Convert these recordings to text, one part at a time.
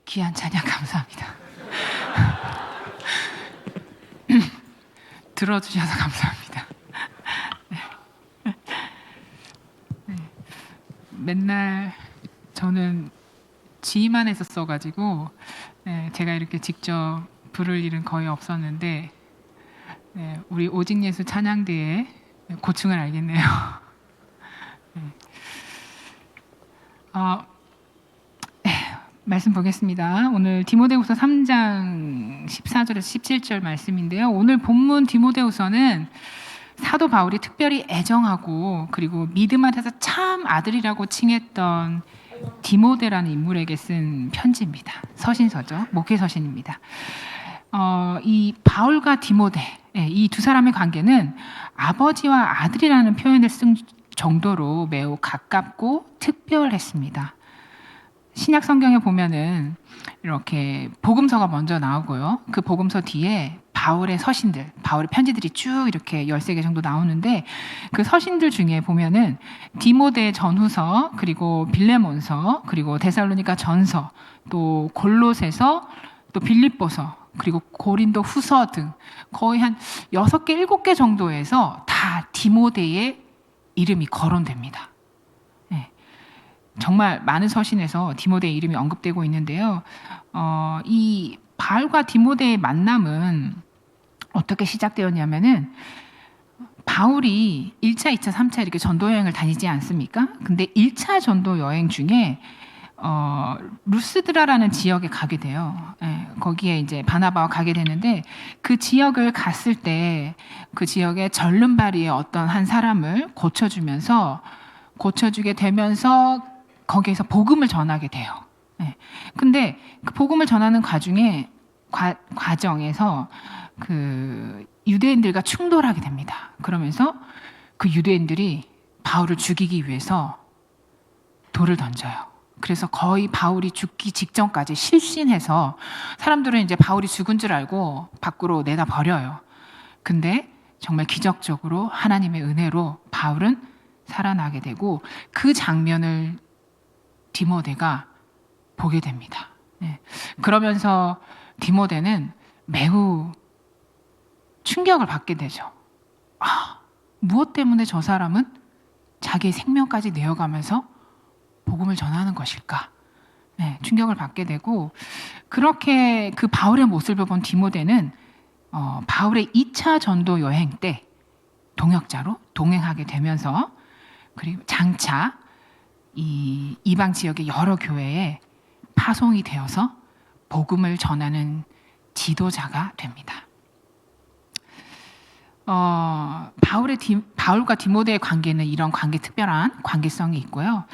귀한 찬양 감사합니다. 들어주셔서 감사합니다. 네. 맨날 저는 지휘만 했었어가지고 제가 이렇게 직접 부를 일은 거의 없었는데 우리 오직 예수 찬양대의 고충을 알겠네요. 말씀 보겠습니다. 오늘 디모데후서 3장 14절에서 17절 말씀인데요. 오늘 본문 디모데후서는 사도 바울이 특별히 애정하고 그리고 믿음 안에서 참 아들이라고 칭했던 디모데라는 인물에게 쓴 편지입니다. 서신서죠. 목회 서신입니다. 이 바울과 디모데 이 두 사람의 관계는 아버지와 아들이라는 표현을 쓴 정도로 매우 가깝고 특별했습니다. 신약 성경에 보면은 이렇게 복음서가 먼저 나오고요. 그 복음서 뒤에 바울의 서신들, 바울의 편지들이 쭉 이렇게 13개 정도 나오는데 그 서신들 중에 보면은 디모데 전후서, 그리고 빌레몬서, 그리고 데살로니가 전서, 또 골로새서, 또 빌립보서, 그리고 고린도 후서 등 거의 한 6개, 7개 정도에서 다 디모데의 이름이 거론됩니다. 정말 많은 서신에서 디모데의 이름이 언급되고 있는데요. 이 바울과 디모데의 만남은 어떻게 시작되었냐면은 바울이 1차, 2차, 3차 이렇게 전도 여행을 다니지 않습니까? 근데 1차 전도 여행 중에 루스드라라는 지역에 가게 돼요. 거기에 이제 바나바와 가게 되는데 그 지역을 갔을 때 그 지역의 절름발이의 어떤 한 사람을 고쳐주게 되면서 거기에서 복음을 전하게 돼요. 근데 그 복음을 전하는 과정에서 그 유대인들과 충돌하게 됩니다. 그러면서 그 유대인들이 바울을 죽이기 위해서 돌을 던져요. 그래서 거의 바울이 죽기 직전까지 실신해서 사람들은 이제 바울이 죽은 줄 알고 밖으로 내다 버려요. 근데 정말 기적적으로 하나님의 은혜로 바울은 살아나게 되고 그 장면을 디모데가 보게 됩니다. 그러면서 디모데는 매우 충격을 받게 되죠. 무엇 때문에 저 사람은 자기의 생명까지 내어가면서 복음을 전하는 것일까? 충격을 받게 되고 그렇게 그 바울의 모습을 본 디모데는 바울의 2차 전도 여행 때 동역자로 동행하게 되면서 그리고 장차 이 이방 지역의 여러 교회에 파송이 되어서 복음을 전하는 지도자가 됩니다. 바울과 디모데의 관계는 이런 특별한 관계성이 있고요.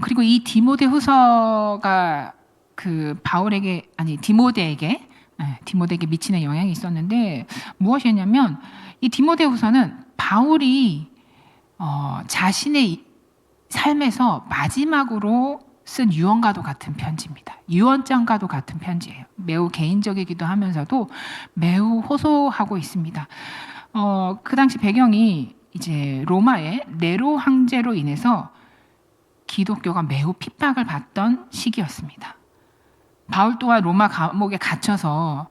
그리고 이 디모데후서가 그 디모데에게 미치는 영향이 있었는데 무엇이었냐면 이 디모데후서는 바울이 자신의 삶에서 마지막으로 쓴 유언과도 같은 편지입니다. 유언장과도 같은 편지예요. 매우 개인적이기도 하면서도 매우 호소하고 있습니다. 그 당시 배경이 이제 로마의 네로 황제로 인해서 기독교가 매우 핍박을 받던 시기였습니다. 바울 또한 로마 감옥에 갇혀서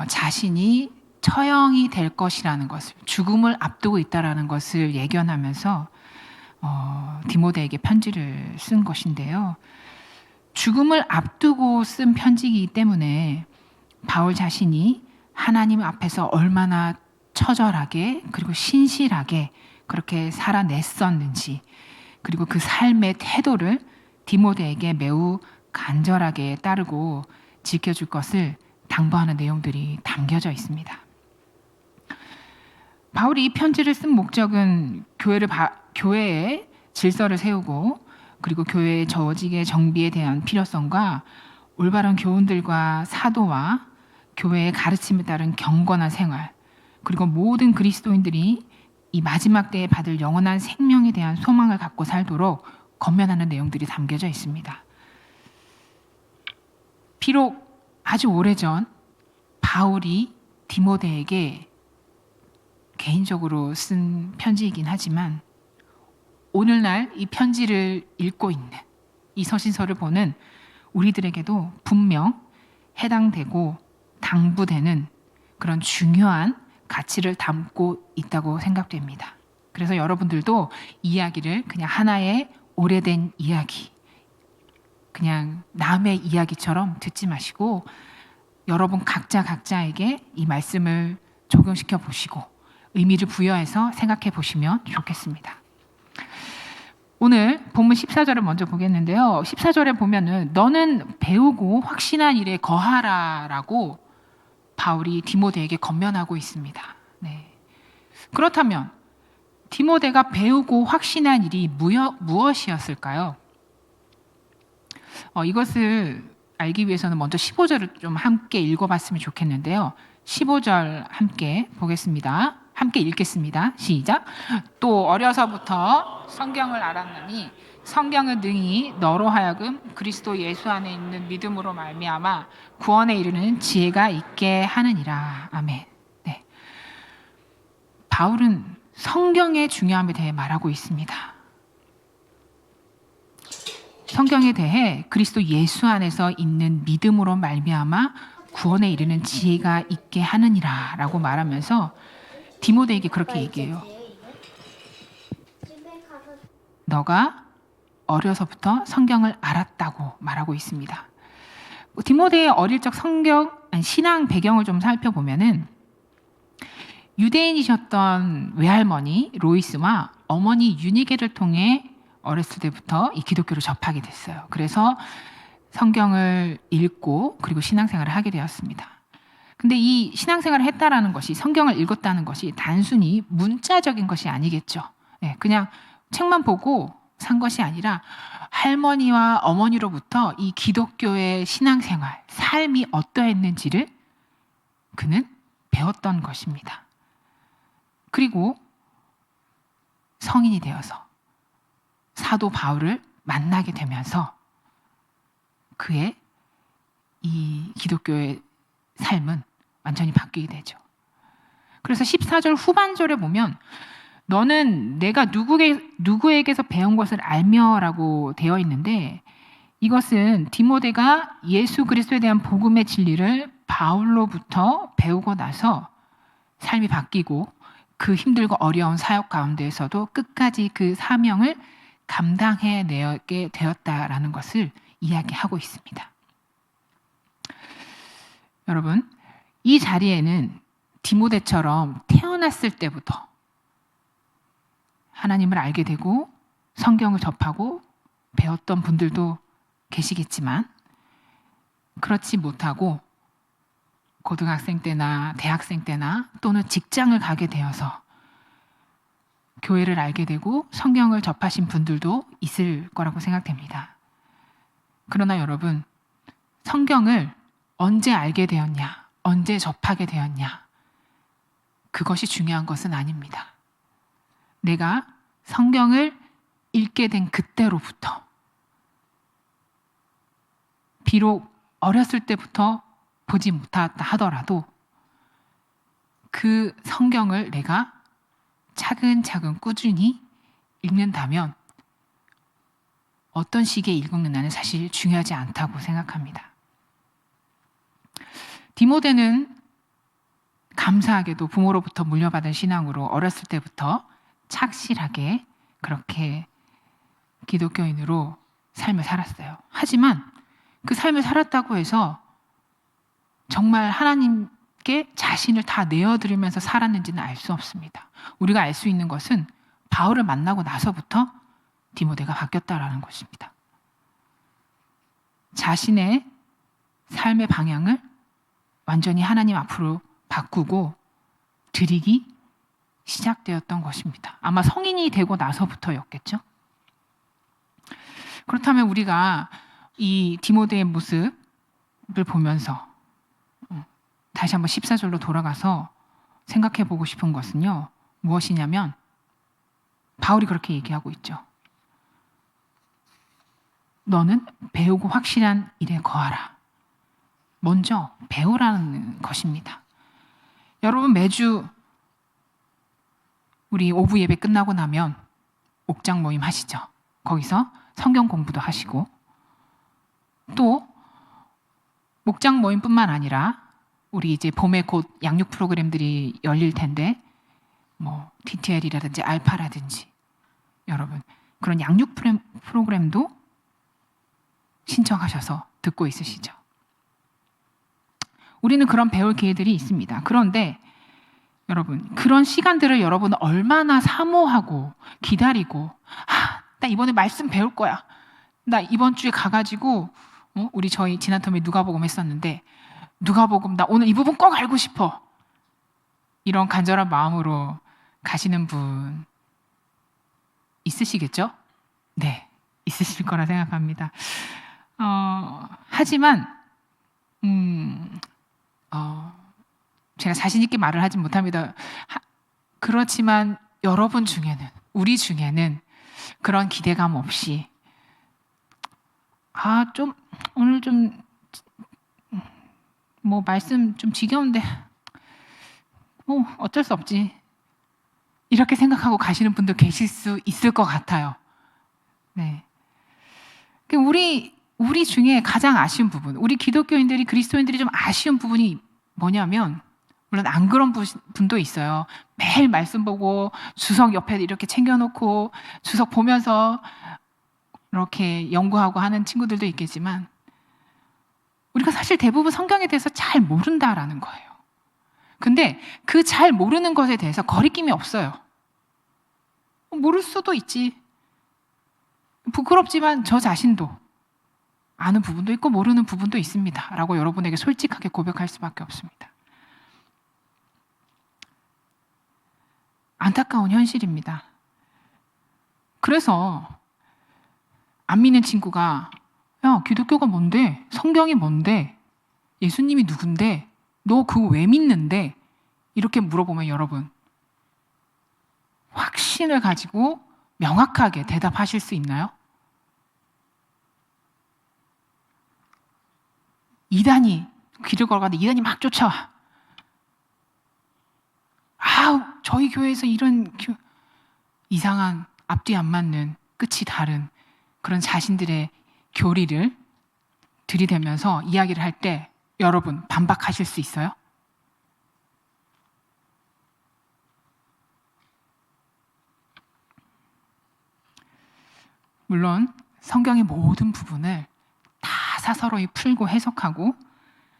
자신이 처형이 될 것이라는 것을, 죽음을 앞두고 있다라는 것을 예견하면서 디모데에게 편지를 쓴 것인데요. 죽음을 앞두고 쓴 편지이기 때문에 바울 자신이 하나님 앞에서 얼마나 처절하게 그리고 신실하게 그렇게 살아냈었는지, 그리고 그 삶의 태도를 디모데에게 매우 간절하게 따르고 지켜줄 것을 당부하는 내용들이 담겨져 있습니다. 바울이 이 편지를 쓴 목적은 교회의 질서를 세우고 그리고 교회의 조직의 정비에 대한 필요성과 올바른 교훈들과 사도와 교회의 가르침에 따른 경건한 생활, 그리고 모든 그리스도인들이 이 마지막 때에 받을 영원한 생명에 대한 소망을 갖고 살도록 권면하는 내용들이 담겨져 있습니다. 비록 아주 오래전 바울이 디모데에게 개인적으로 쓴 편지이긴 하지만 오늘날 이 편지를 읽고 있는, 이 서신서를 보는 우리들에게도 분명 해당되고 당부되는 그런 중요한 가치를 담고 있다고 생각됩니다. 그래서 여러분들도 이야기를 그냥 하나의 오래된 이야기, 그냥 남의 이야기처럼 듣지 마시고 여러분 각자에게 이 말씀을 적용시켜 보시고 의미를 부여해서 생각해 보시면 좋겠습니다. 오늘 본문 14절을 먼저 보겠는데요. 14절에 보면은 너는 배우고 확신한 일에 거하라라고 바울이 디모데에게 권면하고 있습니다. 네. 그렇다면 디모데가 배우고 확신한 일이 무엇이었을까요? 이것을 알기 위해서는 먼저 15절을 좀 함께 읽어봤으면 좋겠는데요. 15절 함께 보겠습니다. 함께 읽겠습니다. 시작. 또 어려서부터 성경을 알았나니 성경은 능히 너로 하여금 그리스도 예수 안에 있는 믿음으로 말미암아 구원에 이르는 지혜가 있게 하느니라. 아멘. 네. 바울은 성경의 중요함에 대해 말하고 있습니다. 성경에 대해 그리스도 예수 안에서 있는 믿음으로 말미암아 구원에 이르는 지혜가 있게 하느니라라고 말하면서 디모데에게 그렇게 얘기해요. 너가 어려서부터 성경을 알았다고 말하고 있습니다. 디모데의 어릴 적 신앙 배경을 좀 살펴보면은 유대인이셨던 외할머니 로이스와 어머니 유니게를 통해 어렸을 때부터 이 기독교를 접하게 됐어요. 그래서 성경을 읽고 그리고 신앙생활을 하게 되었습니다. 근데 이 신앙생활을 했다라는 것이 성경을 읽었다는 것이 단순히 문자적인 것이 아니겠죠. 네, 그냥 책만 보고 산 것이 아니라 할머니와 어머니로부터 이 기독교의 신앙생활, 삶이 어떠했는지를 그는 배웠던 것입니다. 그리고 성인이 되어서 사도 바울을 만나게 되면서 그의 이 기독교의 삶은 완전히 바뀌게 되죠. 그래서 14절 후반절에 보면 너는 내가 누구에게서 배운 것을 알며라고 되어 있는데 이것은 디모데가 예수 그리스도에 대한 복음의 진리를 바울로부터 배우고 나서 삶이 바뀌고 그 힘들고 어려운 사역 가운데에서도 끝까지 그 사명을 감당해내게 되었다라는 것을 이야기하고 있습니다. 여러분, 이 자리에는 디모데처럼 태어났을 때부터 하나님을 알게 되고 성경을 접하고 배웠던 분들도 계시겠지만 그렇지 못하고 고등학생 때나 대학생 때나 또는 직장을 가게 되어서 교회를 알게 되고 성경을 접하신 분들도 있을 거라고 생각됩니다. 그러나 여러분, 성경을 언제 알게 되었냐, 언제 접하게 되었냐, 그것이 중요한 것은 아닙니다. 내가 성경을 읽게 된 그때로부터 비록 어렸을 때부터 보지 못했다 하더라도 그 성경을 내가 차근차근 꾸준히 읽는다면 어떤 시기에 읽느냐는 사실 중요하지 않다고 생각합니다. 디모데는 감사하게도 부모로부터 물려받은 신앙으로 어렸을 때부터 착실하게 그렇게 기독교인으로 삶을 살았어요. 하지만 그 삶을 살았다고 해서 정말 하나님께 자신을 다 내어드리면서 살았는지는 알 수 없습니다. 우리가 알 수 있는 것은 바울을 만나고 나서부터 디모데가 바뀌었다라는 것입니다. 자신의 삶의 방향을 완전히 하나님 앞으로 바꾸고 드리기 시작되었던 것입니다. 아마 성인이 되고 나서부터였겠죠. 그렇다면 우리가 이 디모데의 모습을 보면서 다시 한번 14절로 돌아가서 생각해 보고 싶은 것은요. 무엇이냐면 바울이 그렇게 얘기하고 있죠. 너는 배우고 확실한 일에 거하라. 먼저 배우라는 것입니다. 여러분 매주 우리 오부 예배 끝나고 나면 옥장 모임 하시죠. 거기서 성경 공부도 하시고 또 목장 모임뿐만 아니라 우리 이제 봄에 곧 양육 프로그램들이 열릴 텐데 뭐 DTL이라든지 알파라든지 여러분 그런 양육 프로그램도 신청하셔서 듣고 있으시죠? 우리는 그런 배울 기회들이 있습니다. 그런데 여러분 그런 시간들을 여러분은 얼마나 사모하고 기다리고 나 이번에 말씀 배울 거야. 나 이번 주에 가가지고 우리 저희 지난 텀에 누가복음 했었는데 누가복음 나 오늘 이 부분 꼭 알고 싶어. 이런 간절한 마음으로 가시는 분 있으시겠죠? 네, 있으실 거라 생각합니다. 하지만 제가 자신 있게 말을 하진 못합니다. 그렇지만 여러분 중에는 우리 중에는 그런 기대감 없이 좀 오늘 좀 뭐 말씀 좀 지겨운데 뭐 어쩔 수 없지 이렇게 생각하고 가시는 분도 계실 수 있을 것 같아요. 네. 우리 중에 가장 아쉬운 부분, 우리 기독교인들이 그리스도인들이 좀 아쉬운 부분이 뭐냐면 물론 안 그런 분도 있어요. 매일 말씀 보고 주석 옆에 이렇게 챙겨놓고 주석 보면서 이렇게 연구하고 하는 친구들도 있겠지만 우리가 사실 대부분 성경에 대해서 잘 모른다라는 거예요. 근데 그 잘 모르는 것에 대해서 거리낌이 없어요. 모를 수도 있지. 부끄럽지만 저 자신도 아는 부분도 있고 모르는 부분도 있습니다. 라고 여러분에게 솔직하게 고백할 수밖에 없습니다. 안타까운 현실입니다. 그래서 안 믿는 친구가 야, 기독교가 뭔데? 성경이 뭔데? 예수님이 누군데? 너 그거 왜 믿는데? 이렇게 물어보면 여러분 확신을 가지고 명확하게 대답하실 수 있나요? 이단이 길을 걸어가는데 이단이 막 쫓아와. 저희 교회에서 이런 이상한 앞뒤 안 맞는 끝이 다른 그런 자신들의 교리를 들이대면서 이야기를 할 때 여러분 반박하실 수 있어요? 물론 성경의 모든 부분을 다 사서로이 풀고 해석하고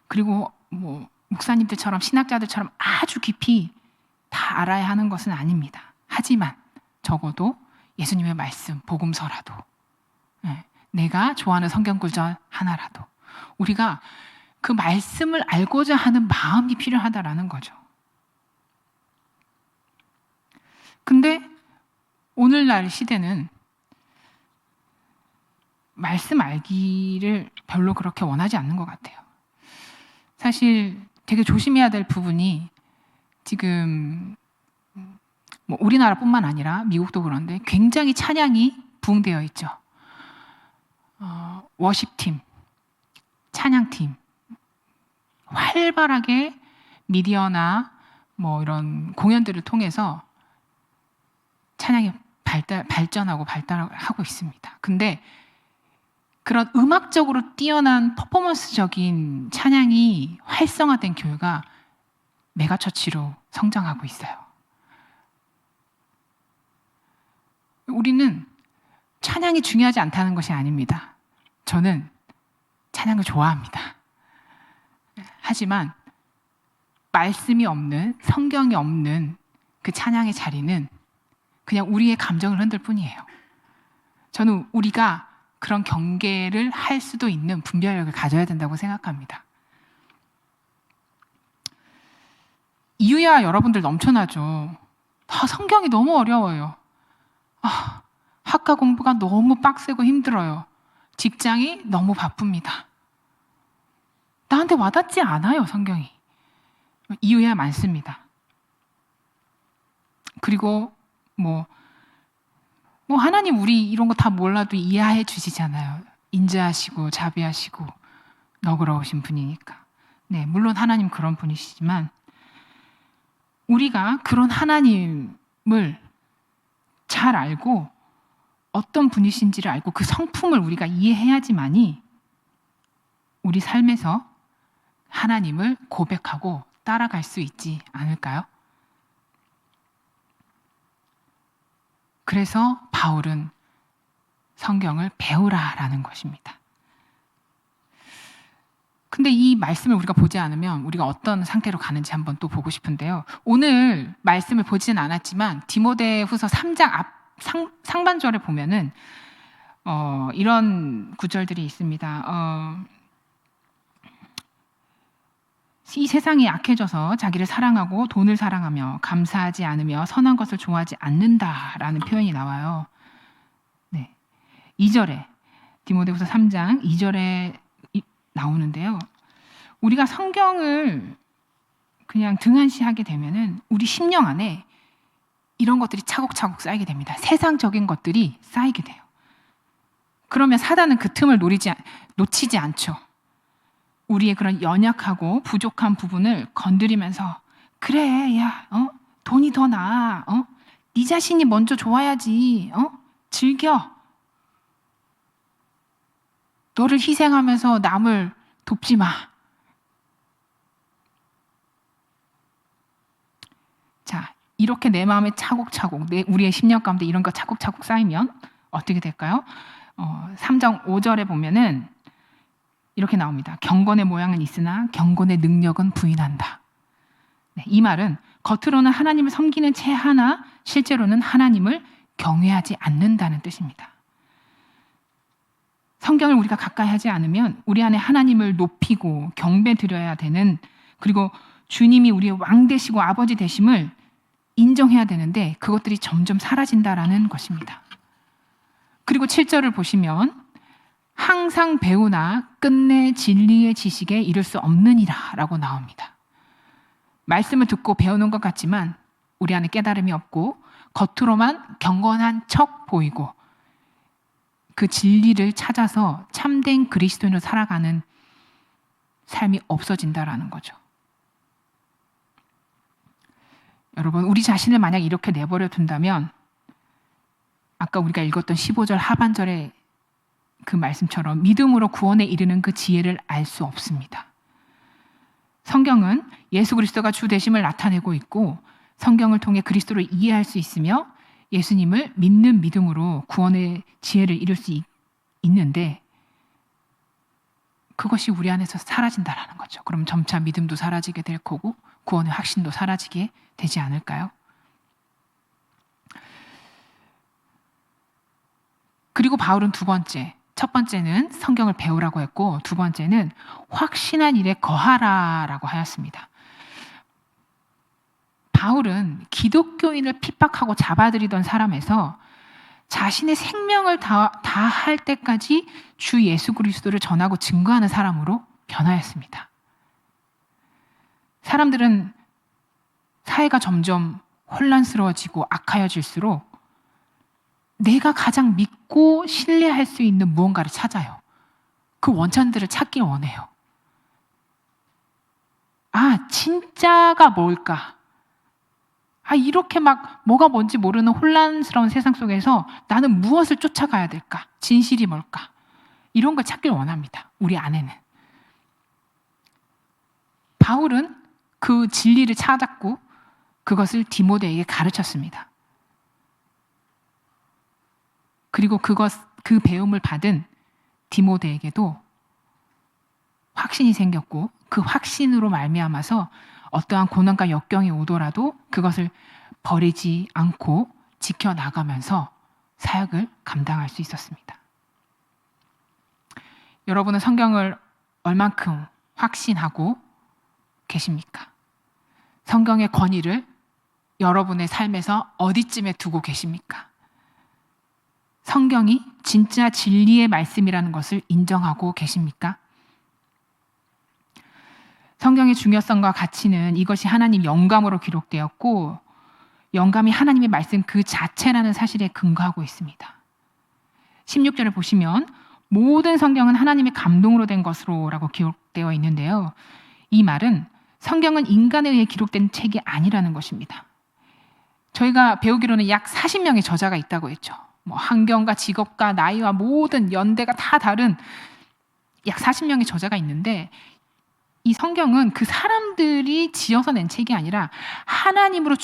그리고 뭐 목사님들처럼 신학자들처럼 아주 깊이 다 알아야 하는 것은 아닙니다. 하지만 적어도 예수님의 말씀, 복음서라도 내가 좋아하는 성경 구절 하나라도 우리가 그 말씀을 알고자 하는 마음이 필요하다라는 거죠. 근데 오늘날 시대는 말씀 알기를 별로 그렇게 원하지 않는 것 같아요. 사실 되게 조심해야 될 부분이 지금 뭐 우리나라뿐만 아니라 미국도 그런데 굉장히 찬양이 부흥되어 있죠. 워십팀, 찬양팀 활발하게 미디어나 뭐 이런 공연들을 통해서 찬양이 발전하고 발달하고 있습니다. 근데 그런 음악적으로 뛰어난 퍼포먼스적인 찬양이 활성화된 교회가 메가처치로 성장하고 있어요. 우리는 찬양이 중요하지 않다는 것이 아닙니다. 저는 찬양을 좋아합니다. 하지만 말씀이 없는, 성경이 없는 그 찬양의 자리는 그냥 우리의 감정을 흔들 뿐이에요. 저는 우리가 그런 경계를 할 수도 있는 분별력을 가져야 된다고 생각합니다. 이유야 여러분들 넘쳐나죠. 성경이 너무 어려워요. 학과 공부가 너무 빡세고 힘들어요. 직장이 너무 바쁩니다. 나한테 와닿지 않아요, 성경이. 이유야 많습니다. 그리고 뭐 하나님 우리 이런 거 다 몰라도 이해해 주시잖아요. 인자하시고 자비하시고 너그러우신 분이니까. 네, 물론 하나님 그런 분이시지만 우리가 그런 하나님을 잘 알고 어떤 분이신지를 알고 그 성품을 우리가 이해해야지만이 우리 삶에서 하나님을 고백하고 따라갈 수 있지 않을까요? 그래서 바울은 성경을 배우라라는 것입니다. 근데 이 말씀을 우리가 보지 않으면 우리가 어떤 상태로 가는지 한번 또 보고 싶은데요. 오늘 말씀을 보지는 않았지만 디모데후서 3장 상반절에 보면은 이런 구절들이 있습니다. 이 세상이 약해져서 자기를 사랑하고 돈을 사랑하며 감사하지 않으며 선한 것을 좋아하지 않는다라는 표현이 나와요. 네. 2절에 디모데후서 3장 2절에 나오는데요. 우리가 성경을 그냥 등한시하게 되면은 우리 심령 안에 이런 것들이 차곡차곡 쌓이게 됩니다. 세상적인 것들이 쌓이게 돼요. 그러면 사단은 그 틈을 놓치지 않죠. 우리의 그런 연약하고 부족한 부분을 건드리면서 그래, 야, 돈이 더 나아, 네 자신이 먼저 좋아야지, 즐겨. 너를 희생하면서 남을 돕지 마. 자, 이렇게 내 마음에 차곡차곡, 우리의 심령 가운데 이런 거 차곡차곡 쌓이면 어떻게 될까요? 3장 5절에 보면은 이렇게 나옵니다. 경건의 모양은 있으나 경건의 능력은 부인한다. 네, 이 말은 겉으로는 하나님을 섬기는 채 하나 실제로는 하나님을 경외하지 않는다는 뜻입니다. 성경을 우리가 가까이 하지 않으면 우리 안에 하나님을 높이고 경배 드려야 되는, 그리고 주님이 우리의 왕 되시고 아버지 되심을 인정해야 되는데 그것들이 점점 사라진다라는 것입니다. 그리고 7절을 보시면 항상 배우나 끝내 진리의 지식에 이를 수 없느니라 라고 나옵니다. 말씀을 듣고 배우는 것 같지만 우리 안에 깨달음이 없고 겉으로만 경건한 척 보이고 그 진리를 찾아서 참된 그리스도인으로 살아가는 삶이 없어진다라는 거죠. 여러분, 우리 자신을 만약 이렇게 내버려 둔다면 아까 우리가 읽었던 15절 하반절의 그 말씀처럼 믿음으로 구원에 이르는 그 지혜를 알 수 없습니다. 성경은 예수 그리스도가 주 되심을 나타내고 있고 성경을 통해 그리스도를 이해할 수 있으며 예수님을 믿는 믿음으로 구원의 지혜를 이룰 수 있는데 그것이 우리 안에서 사라진다라는 거죠. 그럼 점차 믿음도 사라지게 될 거고 구원의 확신도 사라지게 되지 않을까요? 그리고 바울은 두 번째, 첫 번째는 성경을 배우라고 했고 두 번째는 확신한 일에 거하라라고 하였습니다. 바울은 기독교인을 핍박하고 잡아들이던 사람에서 자신의 생명을 다할 때까지 주 예수 그리스도를 전하고 증거하는 사람으로 변하였습니다. 사람들은 사회가 점점 혼란스러워지고 악하여질수록 내가 가장 믿고 신뢰할 수 있는 무언가를 찾아요. 그 원천들을 찾길 원해요. 아, 진짜가 뭘까? 아, 이렇게 막 뭐가 뭔지 모르는 혼란스러운 세상 속에서 나는 무엇을 쫓아가야 될까? 진실이 뭘까? 이런 걸 찾길 원합니다. 우리 안에는. 바울은 그 진리를 찾았고 그것을 디모데에게 가르쳤습니다. 그리고 그 배움을 받은 디모데에게도 확신이 생겼고 그 확신으로 말미암아서 어떠한 고난과 역경이 오더라도 그것을 버리지 않고 지켜나가면서 사역을 감당할 수 있었습니다. 여러분은 성경을 얼만큼 확신하고 계십니까? 성경의 권위를 여러분의 삶에서 어디쯤에 두고 계십니까? 성경이 진짜 진리의 말씀이라는 것을 인정하고 계십니까? 성경의 중요성과 가치는 이것이 하나님 영감으로 기록되었고 영감이 하나님의 말씀 그 자체라는 사실에 근거하고 있습니다. 16절을 보시면 모든 성경은 하나님의 감동으로 된 것으로 라고 기록되어 있는데요. 이 말은 성경은 인간에 의해 기록된 책이 아니라는 것입니다. 저희가 배우기로는 약 40명의 저자가 있다고 했죠. 환경과 직업과 나이와 모든 연대가 다 다른 약 40명의 저자가 있는데 이 성경은 그 사람들이 지어서 낸 책이 아니라 하나님의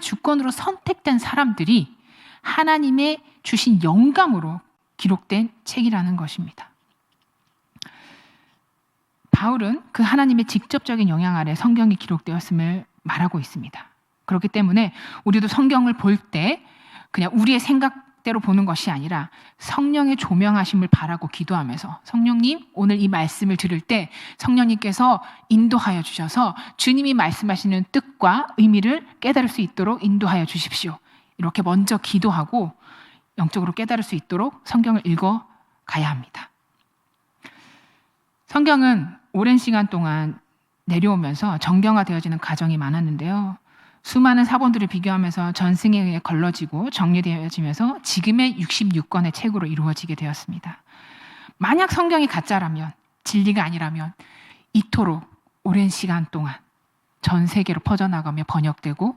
주권으로 선택된 사람들이 하나님의 주신 영감으로 기록된 책이라는 것입니다. 바울은 그 하나님의 직접적인 영향 아래 성경이 기록되었음을 말하고 있습니다. 그렇기 때문에 우리도 성경을 볼 때 그냥 우리의 생각대로 보는 것이 아니라 성령의 조명하심을 바라고 기도하면서 성령님, 오늘 이 말씀을 들을 때 성령님께서 인도하여 주셔서 주님이 말씀하시는 뜻과 의미를 깨달을 수 있도록 인도하여 주십시오. 이렇게 먼저 기도하고 영적으로 깨달을 수 있도록 성경을 읽어 가야 합니다. 성경은 오랜 시간 동안 내려오면서 정경화되어지는 과정이 많았는데요. 수많은 사본들을 비교하면서 전승에 의해 걸러지고 정리되어지면서 지금의 66권의 책으로 이루어지게 되었습니다. 만약 성경이 가짜라면, 진리가 아니라면 이토록 오랜 시간 동안 전 세계로 퍼져나가며 번역되고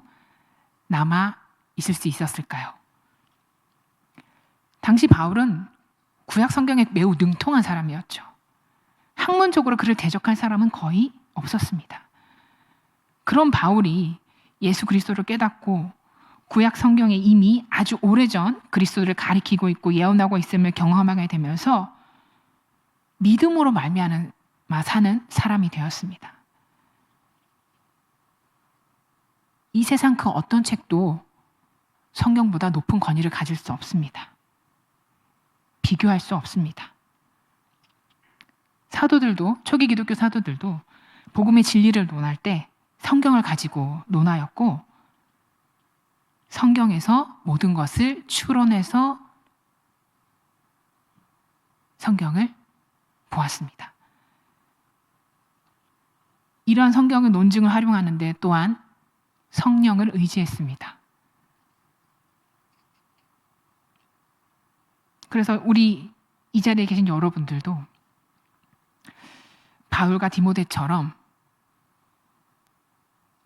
남아 있을 수 있었을까요? 당시 바울은 구약 성경에 매우 능통한 사람이었죠. 학문적으로 그를 대적할 사람은 거의 없었습니다. 그런 바울이 예수 그리스도를 깨닫고 구약 성경에 이미 아주 오래전 그리스도를 가리키고 있고 예언하고 있음을 경험하게 되면서 믿음으로 말미암아 사는 사람이 되었습니다. 이 세상 그 어떤 책도 성경보다 높은 권위를 가질 수 없습니다. 비교할 수 없습니다. 사도들도, 초기 기독교 사도들도 복음의 진리를 논할 때 성경을 가지고 논하였고 성경에서 모든 것을 추론해서 성경을 보았습니다. 이러한 성경의 논증을 활용하는 데 또한 성령을 의지했습니다. 그래서 우리 이 자리에 계신 여러분들도 바울과 디모데처럼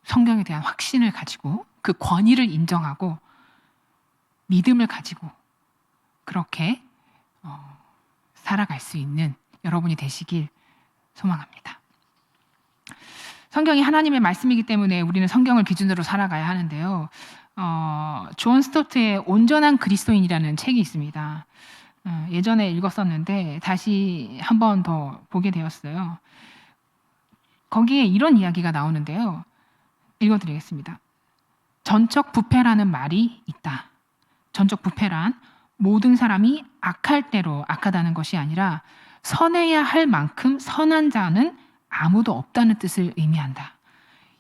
성경에 대한 확신을 가지고 그 권위를 인정하고 믿음을 가지고 그렇게 살아갈 수 있는 여러분이 되시길 소망합니다. 성경이 하나님의 말씀이기 때문에 우리는 성경을 기준으로 살아가야 하는데요. 존 스토트의 온전한 그리스도인이라는 책이 있습니다. 예전에 읽었었는데 다시 한 번 더 보게 되었어요. 거기에 이런 이야기가 나오는데요. 읽어드리겠습니다. 전적 부패라는 말이 있다. 전적 부패란 모든 사람이 악할 대로 악하다는 것이 아니라 선해야 할 만큼 선한 자는 아무도 없다는 뜻을 의미한다.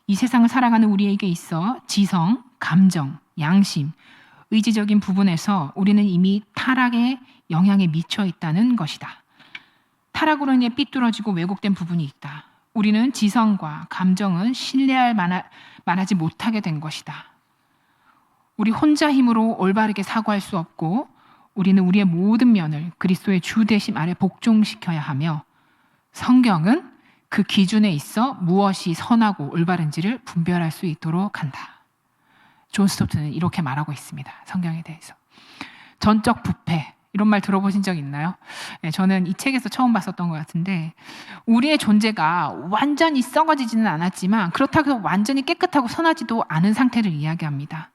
이 세상을 살아가는 우리에게 있어 지성, 감정, 양심, 의지적인 부분에서 우리는 이미 타락의 영향에 미쳐 있다는 것이다. 타락으로 인해 삐뚤어지고 왜곡된 부분이 있다. 우리는 지성과 감정은 신뢰할 만하지 못하게 된 것이다. 우리 혼자 힘으로 올바르게 사고할 수 없고 우리는 우리의 모든 면을 그리스도의 주되심 아래 복종시켜야 하며 성경은 그 기준에 있어 무엇이 선하고 올바른지를 분별할 수 있도록 한다. 존 스토트는 이렇게 말하고 있습니다. 성경에 대해서. 전적 부패, 이런 말 들어보신 적 있나요? 네, 저는 이 책에서 처음 봤었던 것 같은데 우리의 존재가 완전히 썩어지지는 않았지만 그렇다고 해서 완전히 깨끗하고 선하지도 않은 상태를 이야기합니다.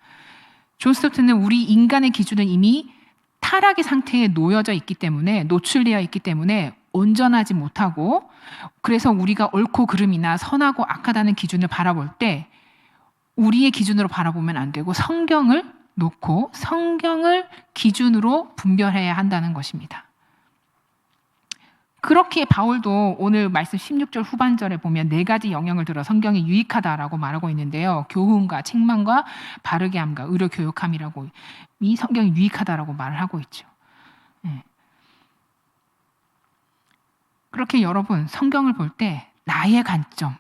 존 스토트는 우리 인간의 기준은 이미 타락의 상태에 놓여져 있기 때문에 노출되어 있기 때문에 온전하지 못하고 그래서 우리가 옳고 그름이나 선하고 악하다는 기준을 바라볼 때 우리의 기준으로 바라보면 안 되고 성경을 놓고 성경을 기준으로 분별해야 한다는 것입니다. 그렇게 바울도 오늘 말씀 16절 후반절에 보면 4가지 영역을 들어 성경이 유익하다라고 말하고 있는데요. 교훈과 책망과 바르게 함과 의로 교육함이라고 이 성경이 유익하다라고 말을 하고 있죠. 그렇게 여러분 성경을 볼 때 나의 관점,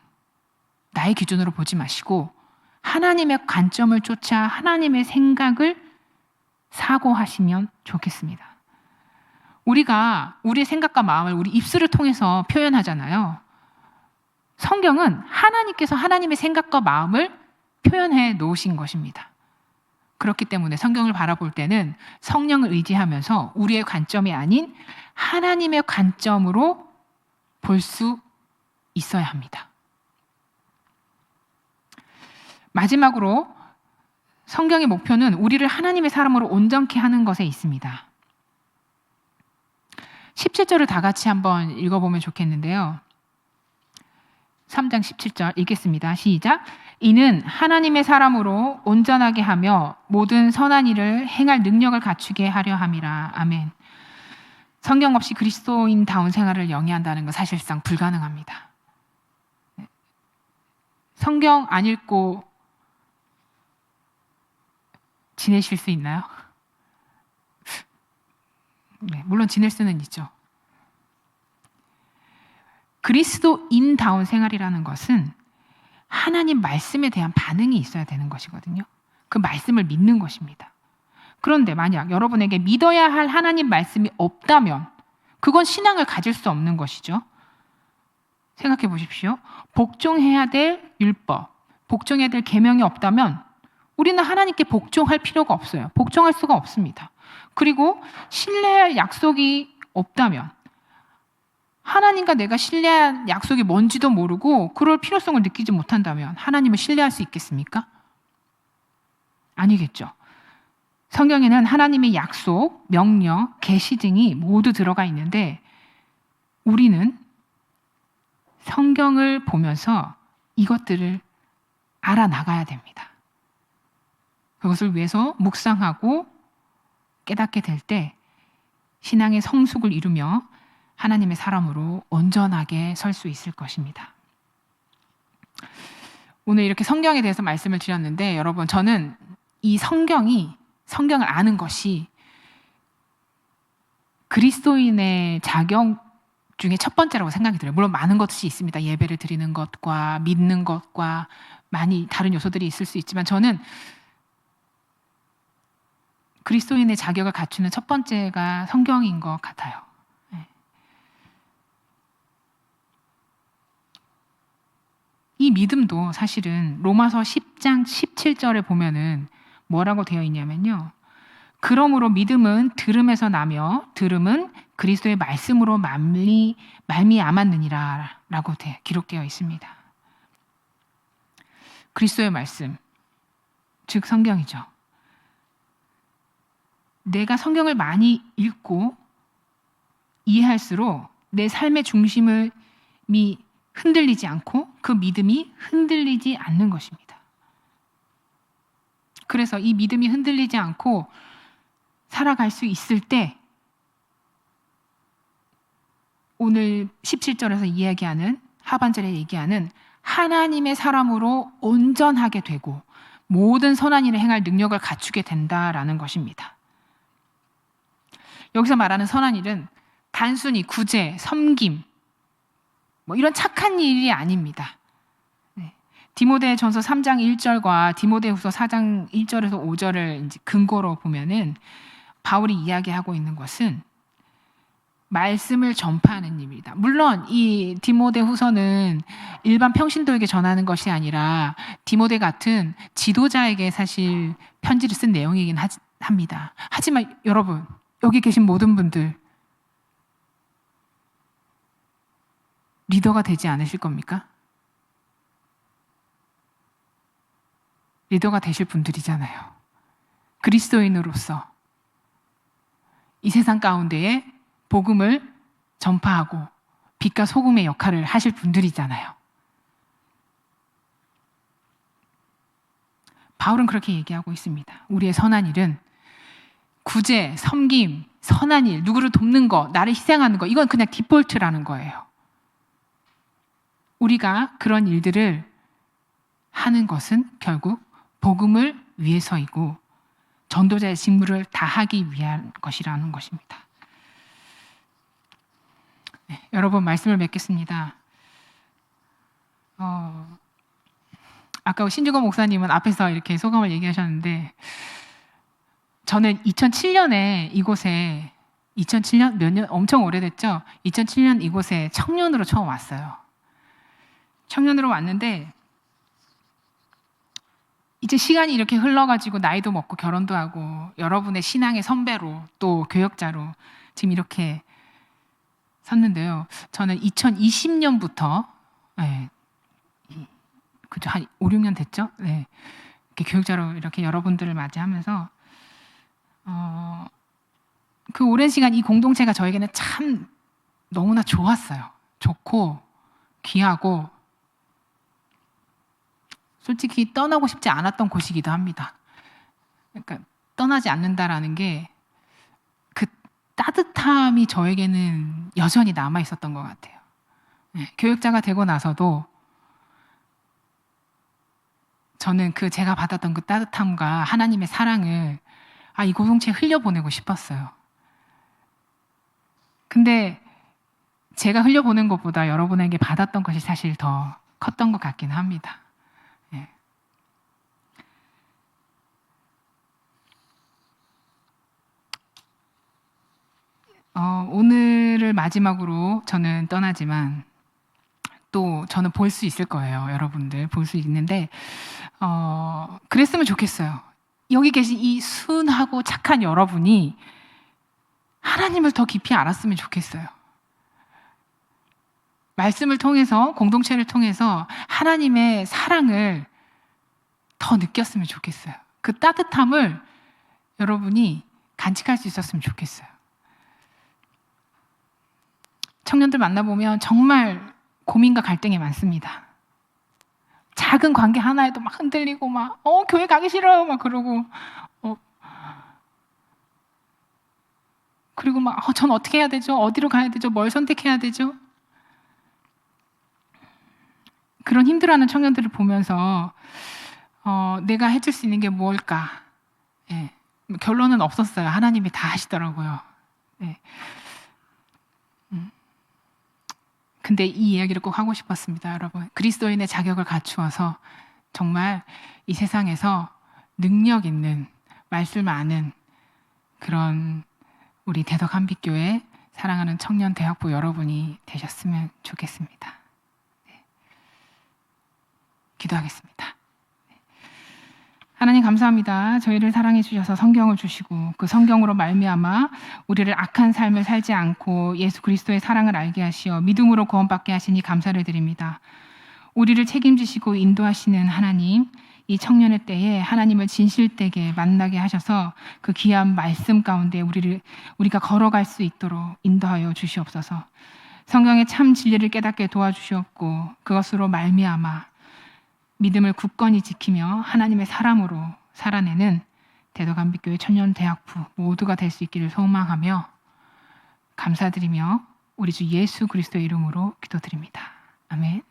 나의 기준으로 보지 마시고 하나님의 관점을 쫓아 하나님의 생각을 사고하시면 좋겠습니다. 우리가 우리의 생각과 마음을 우리 입술을 통해서 표현하잖아요. 성경은 하나님께서 하나님의 생각과 마음을 표현해 놓으신 것입니다. 그렇기 때문에 성경을 바라볼 때는 성령을 의지하면서 우리의 관점이 아닌 하나님의 관점으로 볼 수 있어야 합니다. 마지막으로 성경의 목표는 우리를 하나님의 사람으로 온전케 하는 것에 있습니다. 17절을 다 같이 한번 읽어보면 좋겠는데요. 3장 17절 읽겠습니다. 시작. 이는 하나님의 사람으로 온전하게 하며 모든 선한 일을 행할 능력을 갖추게 하려 함이라. 아멘. 성경 없이 그리스도인다운 생활을 영위한다는 건 사실상 불가능합니다. 성경 안 읽고 지내실 수 있나요? 네, 물론 지낼 수는 있죠. 그리스도인다운 생활이라는 것은 하나님 말씀에 대한 반응이 있어야 되는 것이거든요. 그 말씀을 믿는 것입니다. 그런데 만약 여러분에게 믿어야 할 하나님 말씀이 없다면 그건 신앙을 가질 수 없는 것이죠. 생각해 보십시오. 복종해야 될 율법, 복종해야 될 계명이 없다면 우리는 하나님께 복종할 필요가 없어요. 복종할 수가 없습니다. 그리고 신뢰할 약속이 없다면 하나님과 내가 신뢰할 약속이 뭔지도 모르고 그럴 필요성을 느끼지 못한다면 하나님을 신뢰할 수 있겠습니까? 아니겠죠. 성경에는 하나님의 약속, 명령, 계시 등이 모두 들어가 있는데 우리는 성경을 보면서 이것들을 알아나가야 됩니다. 그것을 위해서 묵상하고 깨닫게 될 때 신앙의 성숙을 이루며 하나님의 사람으로 온전하게 설 수 있을 것입니다. 오늘 이렇게 성경에 대해서 말씀을 드렸는데 여러분, 저는 이 성경을 아는 것이 그리스도인의 자격 중에 첫 번째라고 생각이 들어요. 물론 많은 것이 있습니다. 예배를 드리는 것과 믿는 것과 많이 다른 요소들이 있을 수 있지만 저는 그리스도인의 자격을 갖추는 첫 번째가 성경인 것 같아요. 이 믿음도 사실은 로마서 10장 17절에 보면은 뭐라고 되어 있냐면요. 그러므로 믿음은 들음에서 나며 들음은 그리스도의 말씀으로 말미암았느니라 라고 기록되어 있습니다. 그리스도의 말씀, 즉 성경이죠. 내가 성경을 많이 읽고 이해할수록 내 삶의 중심이 흔들리지 않고 그 믿음이 흔들리지 않는 것입니다. 그래서 이 믿음이 흔들리지 않고 살아갈 수 있을 때 오늘 17절에서 이야기하는 하반절에 얘기하는 하나님의 사람으로 온전하게 되고 모든 선한 일을 행할 능력을 갖추게 된다라는 것입니다. 여기서 말하는 선한 일은 단순히 구제, 섬김 이런 착한 일이 아닙니다. 디모데전서 3장 1절과 디모데후서 4장 1절에서 5절을 이제 근거로 보면은 바울이 이야기하고 있는 것은 말씀을 전파하는 일입니다. 물론 이 디모데후서는 일반 평신도에게 전하는 것이 아니라 디모데 같은 지도자에게 사실 편지를 쓴 내용이긴 합니다. 하지만 여러분, 여기 계신 모든 분들 리더가 되지 않으실 겁니까? 리더가 되실 분들이잖아요. 그리스도인으로서 이 세상 가운데에 복음을 전파하고 빛과 소금의 역할을 하실 분들이잖아요. 바울은 그렇게 얘기하고 있습니다. 우리의 선한 일은 구제, 섬김, 선한 일, 누구를 돕는 거, 나를 희생하는 거, 이건 그냥 디폴트라는 거예요. 우리가 그런 일들을 하는 것은 결국 복음을 위해서이고 전도자의 직무를 다하기 위한 것이라는 것입니다. 네, 여러분 말씀을 맺겠습니다. 아까 신주거 목사님은 앞에서 이렇게 소감을 얘기하셨는데 저는 2007년에 이곳에 2007년 몇 년 엄청 오래됐죠. 2007년 이곳에 청년으로 처음 왔어요. 청년으로 왔는데 이제 시간이 이렇게 흘러가지고 나이도 먹고 결혼도 하고 여러분의 신앙의 선배로 또 교역자로 지금 이렇게 섰는데요. 저는 2020년부터 네, 그죠, 한 5, 6년 됐죠. 네, 이렇게 교육자로 이렇게 여러분들을 맞이하면서 그 오랜 시간 이 공동체가 저에게는 참 너무나 좋았어요. 좋고 귀하고 솔직히 떠나고 싶지 않았던 곳이기도 합니다. 그러니까 떠나지 않는다라는 게 그 따뜻함이 저에게는 여전히 남아 있었던 것 같아요. 네, 교육자가 되고 나서도 저는 그 제가 받았던 그 따뜻함과 하나님의 사랑을 이 공동체에 흘려보내고 싶었어요. 근데 제가 흘려보낸 것보다 여러분에게 받았던 것이 사실 더 컸던 것 같긴 합니다. 예. 오늘을 마지막으로 저는 떠나지만 또 저는 볼 수 있을 거예요. 여러분들 볼 수 있는데 그랬으면 좋겠어요. 여기 계신 이 순하고 착한 여러분이 하나님을 더 깊이 알았으면 좋겠어요. 말씀을 통해서, 공동체를 통해서 하나님의 사랑을 더 느꼈으면 좋겠어요. 그 따뜻함을 여러분이 간직할 수 있었으면 좋겠어요. 청년들 만나보면 정말 고민과 갈등이 많습니다. 작은 관계 하나에도 막 흔들리고 막 교회 가기 싫어요 막 그러고 그리고 막 전 어떻게 해야 되죠? 어디로 가야 되죠? 뭘 선택해야 되죠? 그런 힘들어하는 청년들을 보면서 내가 해줄 수 있는 게 뭘까? 예. 결론은 없었어요. 하나님이 다 하시더라고요. 예. 근데 이 이야기를 꼭 하고 싶었습니다, 여러분. 그리스도인의 자격을 갖추어서 정말 이 세상에서 능력 있는, 말씀 많은 그런 우리 대덕 한빛교회 사랑하는 청년 대학부 여러분이 되셨으면 좋겠습니다. 네. 기도하겠습니다. 하나님 감사합니다. 저희를 사랑해 주셔서 성경을 주시고 그 성경으로 말미암아 우리를 악한 삶을 살지 않고 예수 그리스도의 사랑을 알게 하시어 믿음으로 구원받게 하시니 감사를 드립니다. 우리를 책임지시고 인도하시는 하나님, 이 청년의 때에 하나님을 진실되게 만나게 하셔서 그 귀한 말씀 가운데 우리가 걸어갈 수 있도록 인도하여 주시옵소서. 성경의 참 진리를 깨닫게 도와주시옵고 그것으로 말미암아 믿음을 굳건히 지키며 하나님의 사람으로 살아내는 대덕한빛교회 청년대학부 모두가 될 수 있기를 소망하며 감사드리며 우리 주 예수 그리스도의 이름으로 기도드립니다. 아멘.